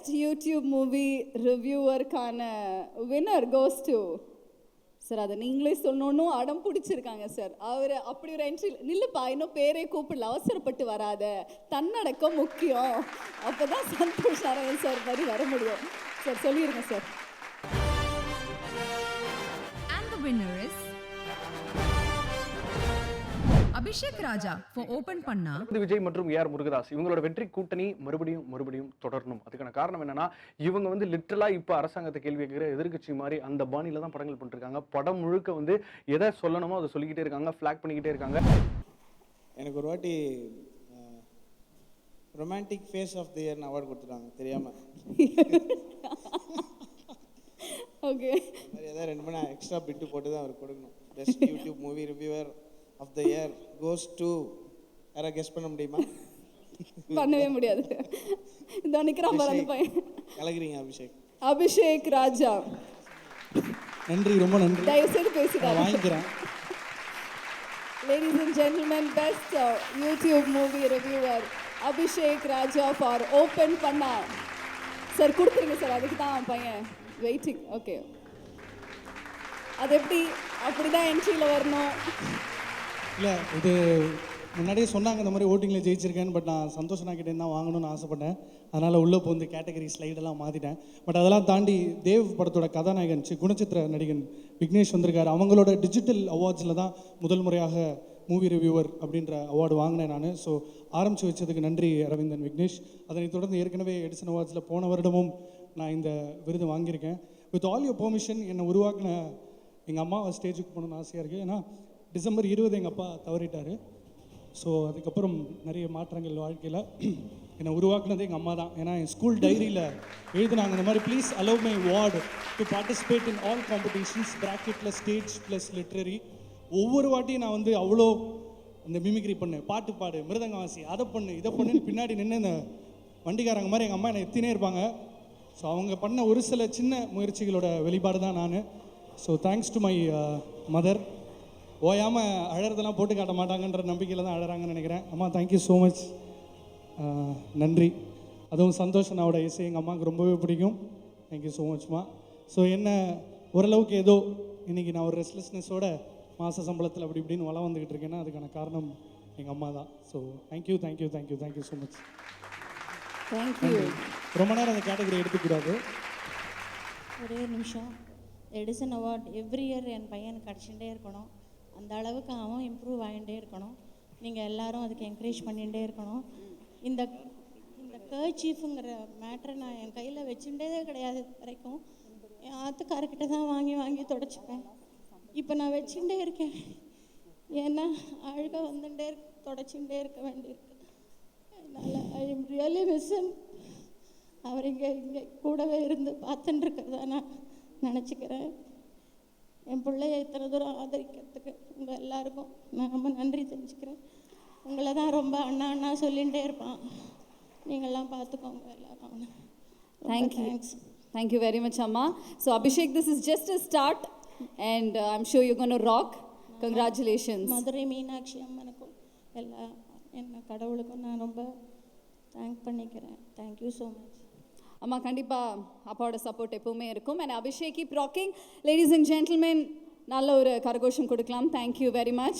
Best YouTube movie ரிவ்யூவருக்கான winner goes to sir. அதை நீங்களே சொல்லணும்னு அடம் பிடிச்சிருக்காங்க சார். அவர் அப்படி ஒரு என்ட்ரி நில்லுப்பா, இன்னும் பேரே கூப்பிடல, அவசரப்பட்டு வராத, தன்னடக்கம் முக்கியம், அப்போ தான் சந்தோஷ் நாராயண் சார் மாதிரி வர முடியும் சார். சொல்லிடுங்க sir. And the winner is Abhishek Raja for open பண்ணா. விஜய் மற்றும் ஏஆர் முருகதாஸ் இவங்களோட வெற்றி கூட்டணி மறுபடியும் தொடரணும். அதுக்கான காரணம் என்னன்னா, இவங்க வந்து லிட்டரலா இப்ப அரசாங்கத்தை கேள்வி கேட்கிற எதிர்கட்சி மாதிரி அந்த பாணியில தான் படங்கள் பண்ணிருக்காங்க. படம் முழுக்க வந்து எதை சொல்லணுமோ அதை சொல்லிக்கிட்டே இருக்காங்க, ஃபிளாக் பண்ணிக்கிட்டே இருக்காங்க. எனக்கு ஒரு வாட்டி romantic face of the year award கொடுத்துட்டாங்க தெரியாம. ஓகே, மாதிரி ஏதாவது 2 மணி எக்ஸ்ட்ரா பிட்டு போட்டு தான் அவர் கொடுக்கணும். Best YouTube movie reviewer of the year goes to யாரா கெஸ் பண்ண முடியுமா? பண்ணவே முடியாது. இந்த நிக்கிறான் பாரு அந்த பையன். கலக்குறீங்க அபிஷேக். அபிஷேக் ராஜா நன்றி, ரொம்ப நன்றி. தயவு செய்து பேசிட்டாரு. வாங்கிக்கிறேன். Ladies and gentlemen, best YouTube movie reviewer Abhishek Raja for open பண்ணா. சார் கொடுத்துருங்க சார், அதுக்கு தான் பையன் வெயிட்டிங். ஓகே, அது எப்படி அப்படிதான் என்ட்ரியில் வரணும். இல்லை, இது முன்னாடியே சொன்னாங்க இந்த மாதிரி ஓட்டிங்கில் ஜெயிச்சிருக்கேன்னு. பட் நான் சந்தோஷனா கிட்டே தான் வாங்கணும்னு ஆசைப்பட்டேன். அதனால் உள்ளே போந்து கேட்டகரி ஸ்லைடெல்லாம் மாற்றிட்டேன். பட் அதெல்லாம் தாண்டி தேவ் படத்தோட கதாநாயகன் குணச்சித்திர நடிகன் விக்னேஷ் வந்திருக்காரு. அவங்களோட டிஜிட்டல் அவார்ட்ஸில் தான் முதல் முறையாக மூவி ரிவ்யூவர் அப்படின்ற அவார்டு வாங்கினேன் நான். ஸோ ஆரம்பித்து வச்சதுக்கு நன்றி அரவிந்தன், விக்னேஷ். அதனைத் தொடர்ந்து ஏற்கனவே எடிசன் அவார்ட்ஸில் போன வருடமும் நான் இந்த விருது வாங்கியிருக்கேன். வித் ஆல் யோர் பெர்மிஷன், என்னை உருவாக்கின எங்கள் அம்மாவை ஸ்டேஜுக்கு போகணுன்னு ஆசையாக இருக்குது. ஏன்னா டிசம்பர் 20 எங்கள் அப்பா தவறிட்டார். ஸோ அதுக்கப்புறம் நிறைய மாற்றங்கள் வாழ்க்கையில். என்னை உருவாக்குனது எங்கள் அம்மா தான். ஏன்னா என் ஸ்கூல் டைரியில் எழுதினாங்க இந்த மாதிரி, please allow my ward to participate in all competitions ப்ராக்கெட்டில் ஸ்டேஜ் ப்ளஸ் லிட்ரரி. ஒவ்வொரு வாட்டியும் நான் வந்து அவ்வளோ இந்த மிமிக்ரி பண்ணு, பாட்டு பாடு, மிருதங்க வாசி, அதை பண்ணு இதை பண்ணுன்னு பின்னாடி நின்று இந்த வண்டிக்காரங்க மாதிரி எங்கள் அம்மா என்னை எத்தினே இருப்பாங்க. ஸோ அவங்க பண்ண ஒரு சில சின்ன முயற்சிகளோட வெளிப்பாடு தான் நான். So thanks to my mother. ஓயாமல் அழறதெல்லாம் போட்டு காட்ட மாட்டாங்கன்ற நம்பிக்கையில் தான் அழறாங்கன்னு நினைக்கிறேன். அம்மா தேங்க்யூ ஸோ மச், நன்றி. அதுவும் சந்தோஷனாவோட இசை எங்கள் அம்மாவுக்கு ரொம்பவே பிடிக்கும். Thank you so மச்மா. ஸோ என்ன ஓரளவுக்கு ஏதோ இன்றைக்கி நான் ஒரு ரெஸ்ட்லெஸ்னஸோட மாத சம்பளத்தில் அப்படி இப்படின்னு வளம் வந்துக்கிட்டு இருக்கேன்னா அதுக்கான காரணம் எங்கள் அம்மா தான். So thank you thank you thank you thank you so much. Thank you. ரொம்ப நேரம் அந்த கேட்டகரி எடுத்துக்கூடாது. ஒரே நிமிஷம். எடிசன் அவார்ட் எவ்ரி இயர் என் பையனுக்கு கிடச்சிட்டே இருக்கணும். அந்த அளவுக்கு அவன் இம்ப்ரூவ் ஆகிட்டே இருக்கணும். நீங்கள் எல்லாரும் அதுக்கு என்கரேஜ் பண்ணிகிட்டே இருக்கணும். இந்த இந்த கர்ச்சீஃபுங்கிற மேட்ரை நான் என் கையில் வச்சுட்டே கிடையாது வரைக்கும். என் ஆத்துக்காரர்கிட்ட தான் வாங்கி தொடச்சிப்பேன். இப்போ நான் வச்சுட்டே இருக்கேன். ஏன்னா அழுக வந்துட்டே தொடச்சுட்டே இருக்க வேண்டியிருக்கு. அதனால் ஐ எம் ரியலி மிஸ்ஸிங். அவர் இங்கே கூடவே இருந்து பார்த்துட்டு இருக்கிறதா நான் நினச்சிக்கிறேன். என் பிள்ளைய இத்தனை தூரம் ஆதரிக்கிறதுக்கு உங்கள் எல்லாருக்கும் நான் ரொம்ப நன்றி தெரிஞ்சுக்கிறேன். உங்களை தான் ரொம்ப அண்ணா சொல்லிகிட்டே இருப்பான். நீங்கள்லாம் பார்த்துக்கோங்க எல்லாரும். Thanks. Thank you very much, Amma. So Abhishek, this is just a start and I'm sure you're going to rock. Congratulations. Madurai Meenakshi அம்மனுக்கும் எல்லா என்ன கடவுளுக்கும் நான் ரொம்ப தேங்க் பண்ணிக்கிறேன். Thank you so much. அம்மா கண்டிப்பாக அப்பாவோட சப்போர்ட் எப்பவுமே இருக்கும். And Abhishek keep rocking. Ladies and gentlemen, நல்ல ஒரு கரகோஷம் கொடுக்கலாம். Thank you very much.